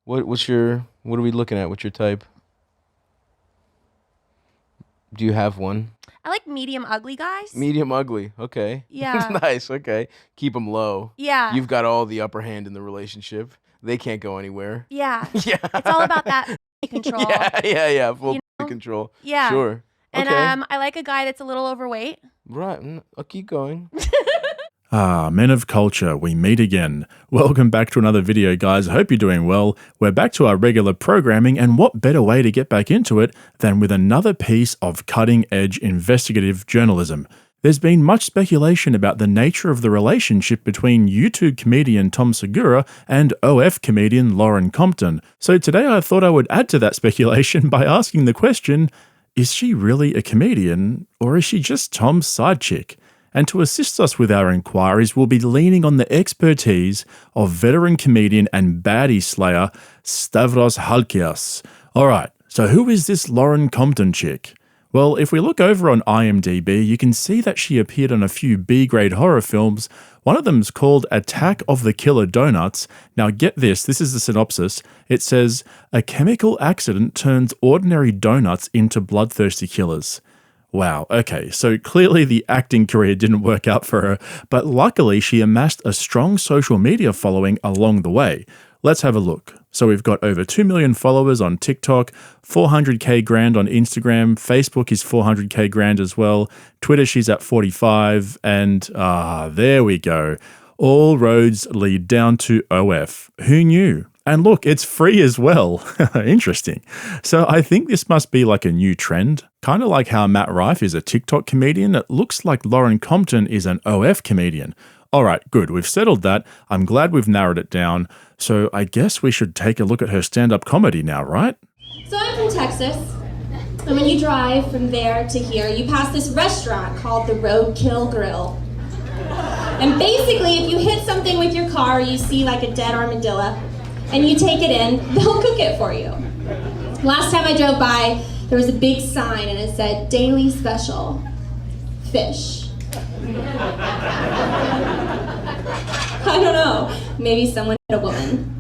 What are we looking at? What's your type? Do you have one? I like medium ugly guys. Medium ugly. Okay. Yeah. Nice. Okay. Keep them low. Yeah. You've got all the upper hand in the relationship. They can't go anywhere. Yeah. Yeah. It's all about that control. Yeah. Full You know? control. Yeah. Sure. And Okay. I like a guy that's a little overweight. Right. I'll keep going. Ah, men of culture, we meet again. Welcome back to another video, guys. Hope you're doing well. We're back to our regular programming, and what better way to get back into it than with another piece of cutting-edge investigative journalism. There's been much speculation about the nature of the relationship between YouTube comedian Tom Segura and OF comedian Lauren Compton. So today I thought I would add to that speculation by asking the question, is she really a comedian, or is she just Tom's side chick? And to assist us with our inquiries, we'll be leaning on the expertise of veteran comedian and baddie slayer Stavros Halkias. Alright, so who is this Lauren Compton chick? Well, if we look over on IMDb, you can see that she appeared on a few B-grade horror films. One of them's called Attack of the Killer Donuts. Now get this is the synopsis. It says, a chemical accident turns ordinary donuts into bloodthirsty killers. Wow, okay, so clearly the acting career didn't work out for her, but luckily she amassed a strong social media following along the way. Let's have a look. So we've got over 2 million followers on TikTok, 400k grand on Instagram, Facebook is 400k grand as well, Twitter she's at 45, and there we go. All roads lead down to OF. Who knew? And look, it's free as well. Interesting. So I think this must be like a new trend. Kind of like how Matt Rife is a TikTok comedian, it looks like Lauren Compton is an OF comedian. Alright, good, we've settled that. I'm glad we've narrowed it down. So I guess we should take a look at her stand-up comedy now, right? So I'm from Texas, and when you drive from there to here, you pass this restaurant called the Roadkill Grill. And basically, if you hit something with your car, you see like a dead armadillo, and you take it in, they'll cook it for you. Last time I drove by, there was a big sign and it said, daily special, fish. I don't know, maybe someone hit a woman.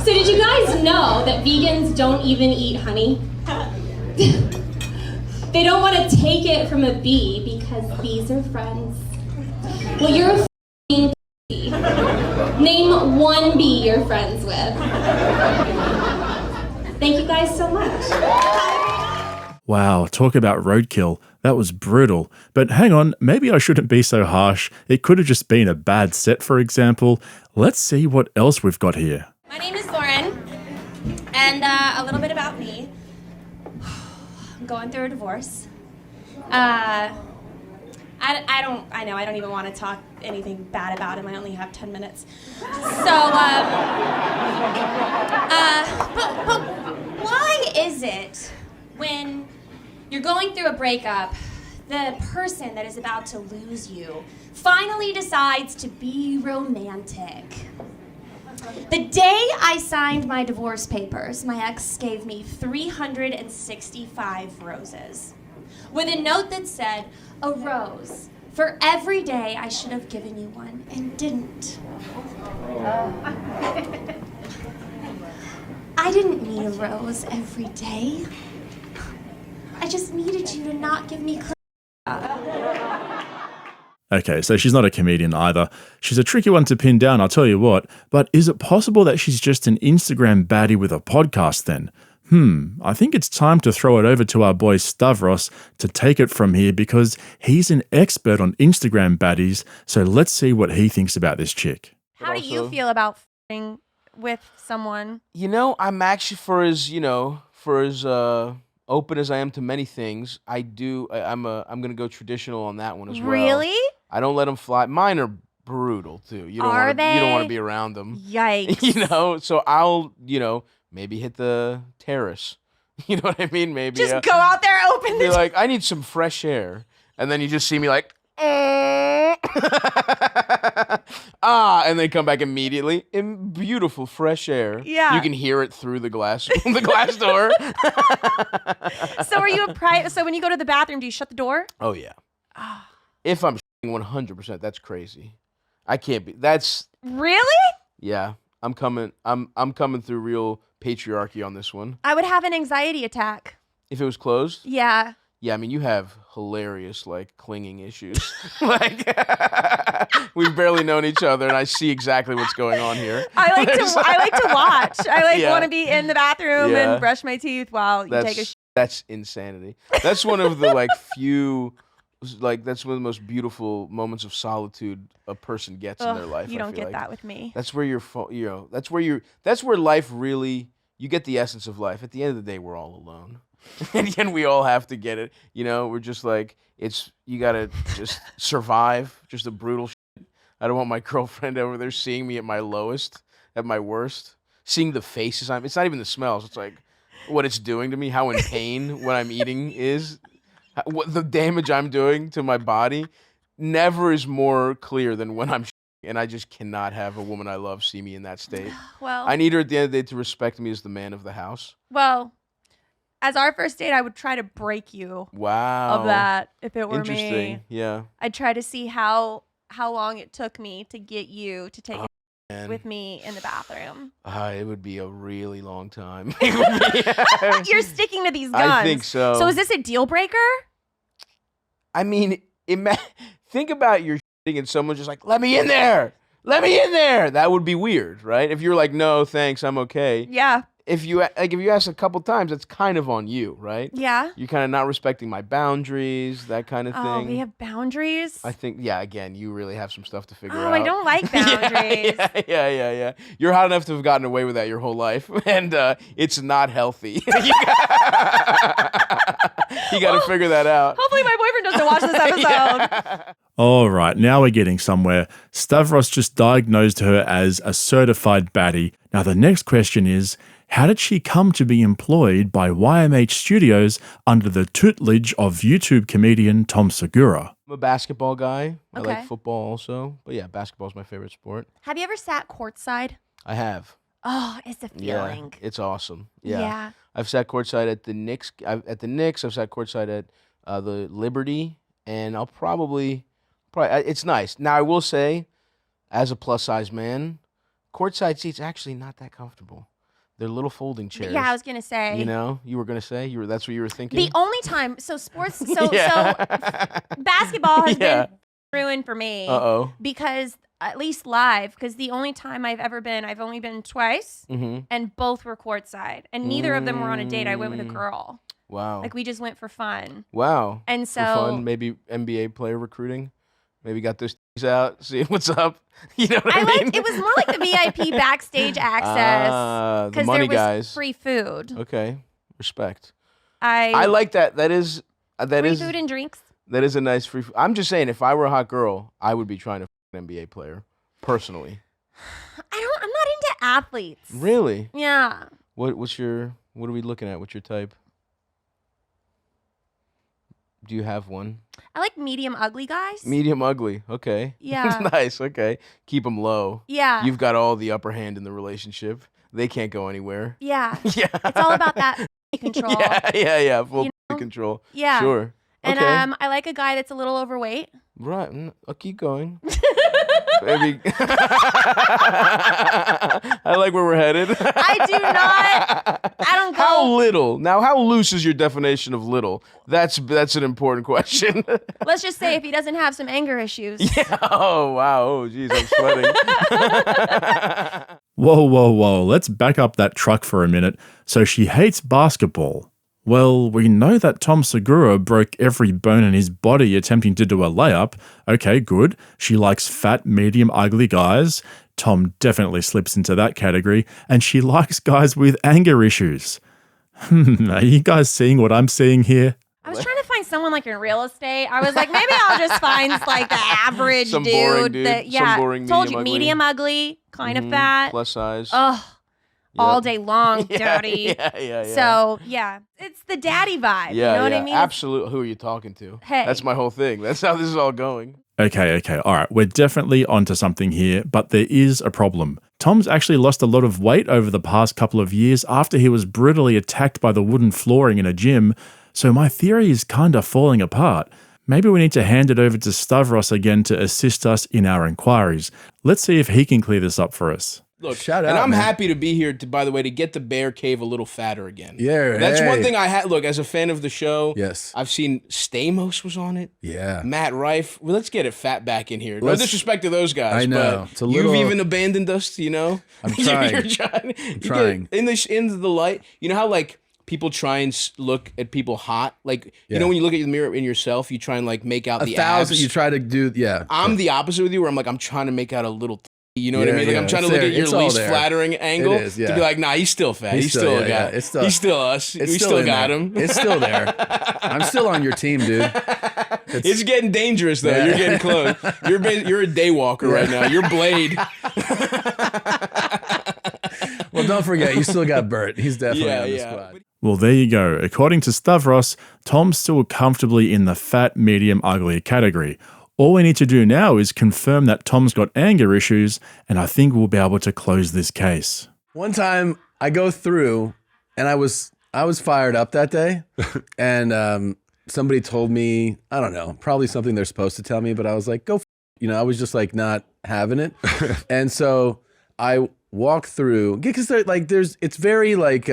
So did you guys know that vegans don't even eat honey? They don't want to take it from a bee because bees are friends. Well, you're a f***ing bee. Name one bee you're friends with. Thank you guys so much. Wow, talk about roadkill. That was brutal. But hang on, maybe I shouldn't be so harsh. It could have just been a bad set, for example. Let's see what else we've got here. My name is Lauren, and a little bit about me. I'm going through a divorce. I don't even want to talk anything bad about him. I only have 10 minutes. So, but why is it when you're going through a breakup, the person that is about to lose you finally decides to be romantic? The day I signed my divorce papers, my ex gave me 365 roses with a note that said, a rose for every day I should have given you one and didn't. I didn't need a rose every day. I just needed you to not give me Okay, so she's not a comedian either. She's a tricky one to pin down, I'll tell you what. But is it possible that she's just an Instagram baddie with a podcast then? I think it's time to throw it over to our boy Stavros to take it from here because he's an expert on Instagram baddies, so let's see what he thinks about this chick. How do you feel about f***ing with someone? You know, I'm actually for as open as I am to many things. I'm gonna go traditional on that one as well. Really? I don't let them fly. Mine are brutal too. You don't Are they? You don't want to be around them. Yikes. You know, so I'll maybe hit the terrace. You know what I mean? Maybe Just go out there, open be the like, I need some fresh air, and then you just see me like, and they come back immediately in beautiful fresh air. Yeah. You can hear it through the glass door. So are you so when you go to the bathroom, do you shut the door? Oh yeah. If I'm 100%, that's crazy. I can't be. That's Really? yeah. I'm coming through real patriarchy on this one. I would have an anxiety attack. If it was closed? Yeah. Yeah, I mean, you have hilarious, like, clinging issues. Like, we've barely known each other, and I see exactly what's going on here. I like to watch. I like Yeah. want to be in the bathroom Yeah. and brush my teeth while you take a That's insanity. That's one of the, like, few, like, that's one of the most beautiful moments of solitude a person gets in their life. You don't I feel get like. that with me. That's where that's where life really, you get the essence of life. At the end of the day, we're all alone. And we all have to get it. We're just like, you gotta just survive, just a brutal shit. I don't want my girlfriend over there seeing me at my lowest, at my worst, seeing the faces it's not even the smells. It's like what it's doing to me, how in pain what I'm eating is, what the damage I'm doing to my body never is more clear than when I'm and I just cannot have a woman I love see me in that state. Well, I need her at the end of the day to respect me as the man of the house. Well, as our first date, I would try to break you Wow. of that if it were Interesting. me. Yeah. I'd try to see how long it took me to get you to take it Man. with me in the bathroom. It would be a really long time. You're sticking to these guns. I think so. So is this a deal breaker? I mean, think about your shitting and someone's just like, let me in there. Let me in there. That would be weird, right? If you're like, no, thanks, I'm okay. Yeah. If you ask a couple times, that's kind of on you, right? Yeah. You're kind of not respecting my boundaries, that kind of thing. Oh, we have boundaries? I think, yeah, again, you really have some stuff to figure out. Oh, I don't like boundaries. Yeah. You're hot enough to have gotten away with that your whole life, and it's not healthy. You got to figure that out. Hopefully my boyfriend doesn't watch this episode. All right, now we're getting somewhere. Stavros just diagnosed her as a certified baddie. Now the next question is, how did she come to be employed by YMH Studios under the tutelage of YouTube comedian Tom Segura? I'm a basketball guy. I Okay. like football also. But yeah, basketball's my favorite sport. Have you ever sat courtside? I have. Oh, it's a feeling. Yeah, it's awesome. Yeah. Yeah. I've sat courtside at the Knicks. I've sat courtside at the Liberty, and I'll probably it's nice. Now I will say, as a plus size man, courtside seats actually not that comfortable. They're little folding chairs. Yeah, I was gonna say. You were gonna say that's what you were thinking. The only time, so Yeah. basketball has Yeah. been ruined for me. Uh-oh. Because at least live, because the only time I've only been twice, Mm-hmm. and both were courtside, and neither of them were on a date. I went with a girl. Wow. Like we just went for fun. Wow. And For so fun, maybe NBA player recruiting. Maybe got those things out, see what's up. You know what I mean? it was more like the VIP backstage access The because money there was guys. free food. Okay, respect. I I like that. That is free food and drinks. that is a nice free. I'm just saying, if I were a hot girl, I would be trying to f an NBA player personally. I'm not into athletes. Really? Yeah. What are we looking at? What's your type? Do you have one? I like medium ugly guys. Medium ugly. Okay. Yeah. Nice. Okay. Keep them low. Yeah. You've got all the upper hand in the relationship. They can't go anywhere. Yeah. Yeah. It's all about that control. Yeah. Full You know? control. Yeah. Sure. And Okay. I like a guy that's a little overweight. Right. I'll keep going. Maybe. I like where we're headed. I do not. I don't go. How little? Now, how loose is your definition of little? That's an important question. Let's just say if he doesn't have some anger issues. Yeah. Oh, wow. Oh, geez, I'm sweating. Whoa. Let's back up that truck for a minute. So she hates basketball. Well, we know that Tom Segura broke every bone in his body attempting to do a layup. Okay, good. She likes fat, medium, ugly guys. Tom definitely slips into that category. And she likes guys with anger issues. Are you guys seeing what I'm seeing here? I was trying to find someone like in real estate. I was like, maybe I'll just find like the average Some boring dude dude. that Some boring told you medium medium ugly, kind of fat. Plus size. Ugh. All Yep. day long, daddy. Yeah. So yeah, it's the daddy vibe. Yeah, you know what I mean? Absolutely. Who are you talking to? Hey. That's my whole thing. That's how this is all going. Okay. All right. We're definitely onto something here, but there is a problem. Tom's actually lost a lot of weight over the past couple of years after he was brutally attacked by the wooden flooring in a gym. So my theory is kind of falling apart. Maybe we need to hand it over to Stavros again to assist us in our inquiries. Let's see if he can clear this up for us. Look, Shout and out, I'm man. happy to be here, by the way, to get the bear cave a little fatter again. Yeah, That's one hey. thing I had. Look, as a fan of the show, Yes. I've seen Stamos was on it. Yeah. Matt Rife. Well, let's get it fat back in here. No Let's- disrespect to those guys. I know. But It's a little- you've even abandoned us, you know? I'm trying. You're trying. I'm trying. Into the light. You know how, like, people try and look at people hot? Like, you Yeah. know, when you look at the mirror in yourself, you try and, like, make out the 1,000. abs. You try to do, yeah. I'm the opposite with you, where I'm like, I'm trying to make out a little. You know what I Yeah, mean? Like, yeah. I'm trying to It's look there. at your It's all least there. flattering angle It is, to yeah. be like, nah, he's still fat. He's still a guy. yeah. It's still, He's still us. it's We still still in got there. him. It's still there. I'm still on your team, dude. It's getting dangerous though. Yeah. You're getting close. You're a day walker right now. You're Blade. Well, don't forget, you still got Bert. He's definitely on the yeah. squad. Well, there you go. According to Stavros, Tom's still comfortably in the fat, medium, ugly category. All we need to do now is confirm that Tom's got anger issues, and I think we'll be able to close this case. One time I go through and I was fired up that day and somebody told me, I don't know, probably something they're supposed to tell me, but I was like, I was just like not having it. And so I walk through because it's very like,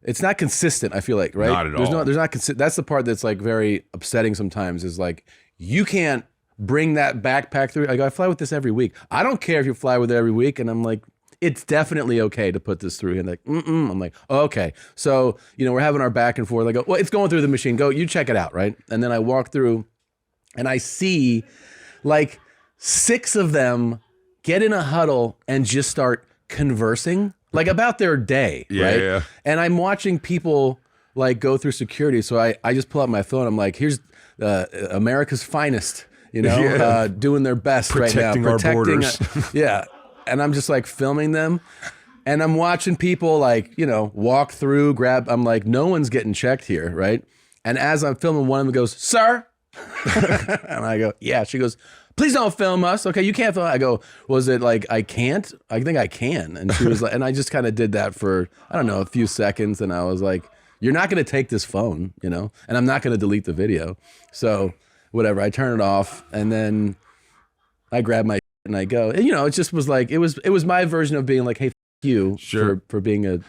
it's not consistent. I feel like, right? Not at all. There's not consistent. That's the part that's like very upsetting sometimes is like, you can't bring that backpack through. I fly with this every week. I don't care if you fly with it every week. And I'm like, it's definitely okay to put this through. And like, I'm like, oh, okay. So, we're having our back and forth. I go, well, it's going through the machine. Go, you check it out, right? And then I walk through and I see like 6 of them get in a huddle and just start conversing like about their day, right? Yeah. And I'm watching people like go through security. So I just pull out my phone. I'm like, here's America's finest, Yeah. doing their best Protecting right now. our borders. Yeah. And I'm just like filming them. And I'm watching people like, walk through, grab. I'm like, no one's getting checked here, right? And as I'm filming, one of them goes, "Sir?" And I go, "Yeah." She goes, "Please don't film us. Okay, you can't film." I go, "Was it like I can't? I think I can." And she was like, and I just kind of did that for, I don't know, a few seconds. And I was like, "You're not going to take this phone, and I'm not going to delete the video." So whatever, I turn it off and then I grab my and I go, and, it just was like, it was my version of being like, "Hey, f you Sure. for being a,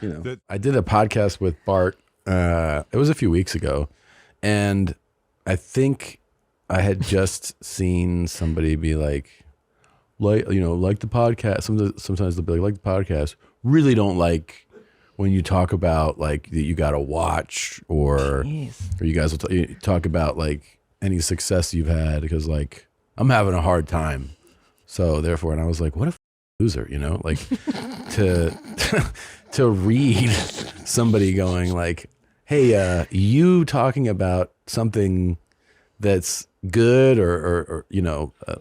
I did a podcast with Bart. It was a few weeks ago. And I think I had just seen somebody be like the podcast. Sometimes they'll be like the podcast. Really don't like when you talk about like that you got to watch or you guys will you talk about like any success you've had because like I'm having a hard time. So therefore, and I was like, what a loser, like to read somebody going like, hey, you talking about something that's good or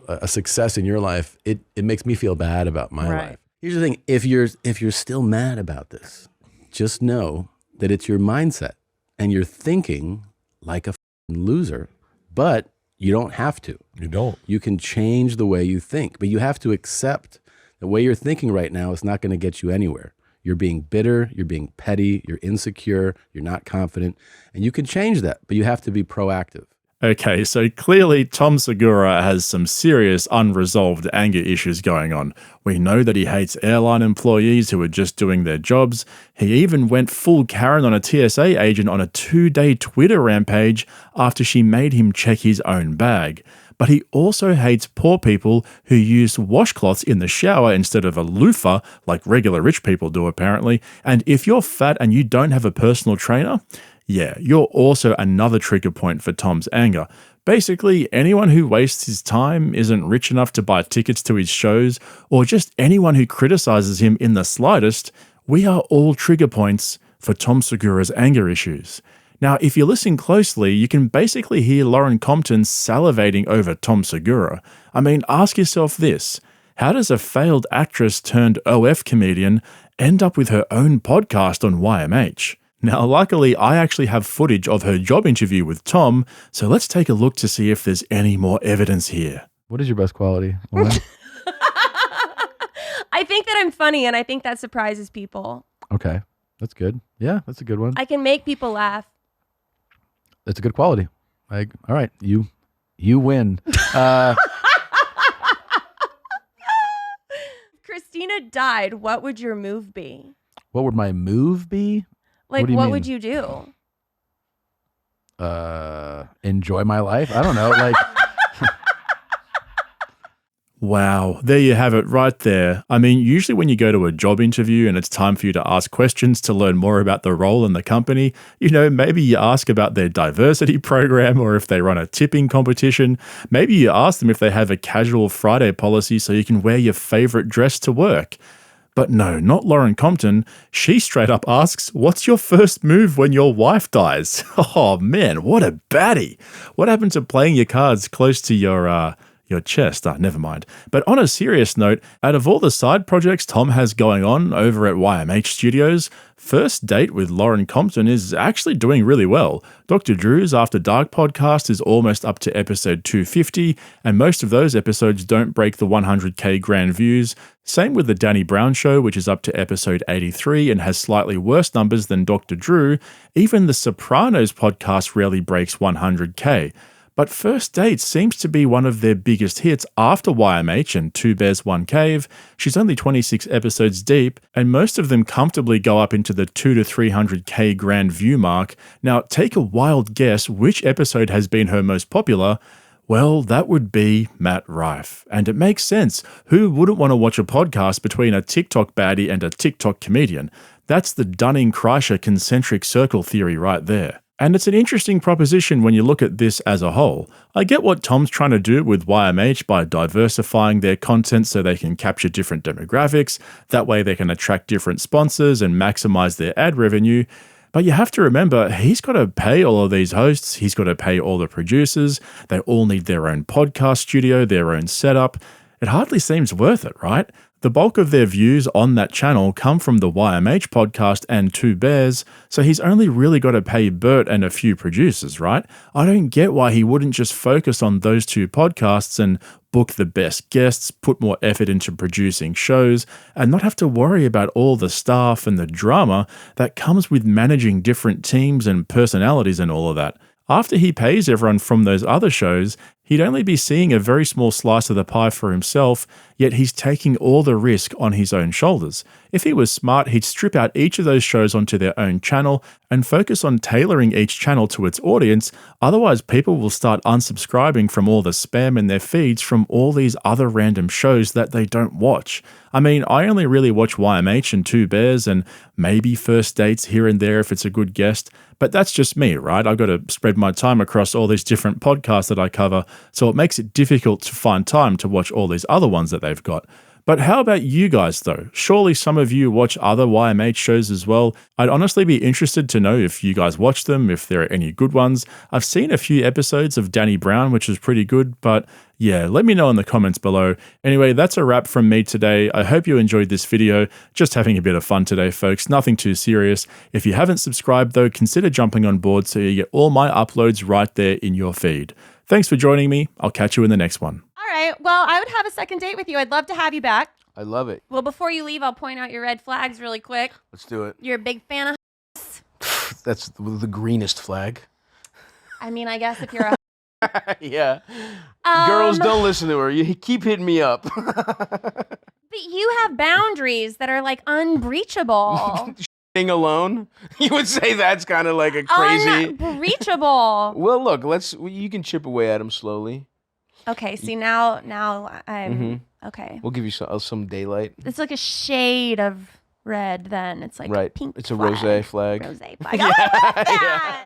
a success in your life, it makes me feel bad about my life. Here's the thing, if you're still mad about this, just know that it's your mindset and you're thinking like a loser, but you don't have to. You don't. You can change the way you think, but you have to accept the way you're thinking right now is not going to get you anywhere. You're being bitter, you're being petty, you're insecure, you're not confident, and you can change that, but you have to be proactive. Okay, so clearly Tom Segura has some serious unresolved anger issues going on. We know that he hates airline employees who are just doing their jobs. He even went full Karen on a TSA agent on a 2-day Twitter rampage after she made him check his own bag. But he also hates poor people who use washcloths in the shower instead of a loofah, like regular rich people do apparently. And if you're fat and you don't have a personal trainer, yeah, you're also another trigger point for Tom's anger. Basically, anyone who wastes his time, isn't rich enough to buy tickets to his shows, or just anyone who criticizes him in the slightest, we are all trigger points for Tom Segura's anger issues. Now, if you listen closely, you can basically hear Lauren Compton salivating over Tom Segura. I mean, ask yourself this. How does a failed actress turned OF comedian end up with her own podcast on YMH? Now, luckily, I actually have footage of her job interview with Tom, so let's take a look to see if there's any more evidence here. What is your best quality, Lauren? I think that I'm funny, and I think that surprises people. Okay, that's good. Yeah, that's a good one. I can make people laugh. That's a good quality. Like, all right, you win. Christina died. What would your move be? What would my move be? Like, do you what mean? would you do? Enjoy my life. I don't know. Like, Wow, there you have it right there. I mean, usually when you go to a job interview and it's time for you to ask questions to learn more about the role in the company, maybe you ask about their diversity program or if they run a tipping competition. Maybe you ask them if they have a casual Friday policy so you can wear your favorite dress to work. But no, not Lauren Compton. She straight up asks, what's your first move when your wife dies? Oh man, what a baddie. What happened to playing your cards close to your chest? Never mind. But on a serious note, out of all the side projects Tom has going on over at YMH Studios, First Date with Lauren Compton is actually doing really well. Dr. Drew's After Dark podcast is almost up to episode 250, and most of those episodes don't break the 100k grand views. Same with the Danny Brown Show, which is up to episode 83 and has slightly worse numbers than Dr. Drew. Even the Sopranos podcast rarely breaks 100k. But First Date seems to be one of their biggest hits after YMH and Two Bears, One Cave. She's only 26 episodes deep, and most of them comfortably go up into the 200 to 300k grand view mark. Now, take a wild guess which episode has been her most popular. Well, that would be Matt Rife. And it makes sense. Who wouldn't want to watch a podcast between a TikTok baddie and a TikTok comedian? That's the Dunning-Kruger concentric circle theory right there. And it's an interesting proposition when you look at this as a whole. I get what Tom's trying to do with YMH by diversifying their content so they can capture different demographics. That way they can attract different sponsors and maximize their ad revenue. But you have to remember, he's got to pay all of these hosts. He's got to pay all the producers. They all need their own podcast studio, their own setup. It hardly seems worth it, right? The bulk of their views on that channel come from the YMH podcast and Two Bears, so he's only really got to pay Bert and a few producers, right? I don't get why he wouldn't just focus on those two podcasts and book the best guests, put more effort into producing shows, and not have to worry about all the staff and the drama that comes with managing different teams and personalities and all of that. After he pays everyone from those other shows, he'd only be seeing a very small slice of the pie for himself, yet he's taking all the risk on his own shoulders. If he was smart, he'd strip out each of those shows onto their own channel and focus on tailoring each channel to its audience. Otherwise, people will start unsubscribing from all the spam in their feeds from all these other random shows that they don't watch. I mean, I only really watch YMH and Two Bears and maybe First Dates here and there if it's a good guest, but that's just me, right? I've got to spread my time across all these different podcasts that I cover, so it makes it difficult to find time to watch all these other ones that they've got. But how about you guys, though? Surely some of you watch other YMH shows as well. I'd honestly be interested to know if you guys watch them, if there are any good ones. I've seen a few episodes of Danny Brown, which is pretty good, but yeah, let me know in the comments below. Anyway, that's a wrap from me today. I hope you enjoyed this video. Just having a bit of fun today, folks. Nothing too serious. If you haven't subscribed, though, consider jumping on board so you get all my uploads right there in your feed. Thanks for joining me. I'll catch you in the next one. All right. Well, I would have a second date with you. I'd love to have you back. I love it. Well, before you leave, I'll point out your red flags really quick. Let's do it. You're a big fan of That's the greenest flag. I mean, I guess if you're a Yeah. Girls, don't listen to her. You keep hitting me up. But you have boundaries that are like unbreachable. Alone? You would say that's kind of like a crazy... Unbreachable. Well, look, you can chip away at them slowly. Okay, see, now I'm... Okay. We'll give you some daylight. It's like a shade of red then. It's like right. a pink It's a flag. rosé flag. Rosé flag. I love that.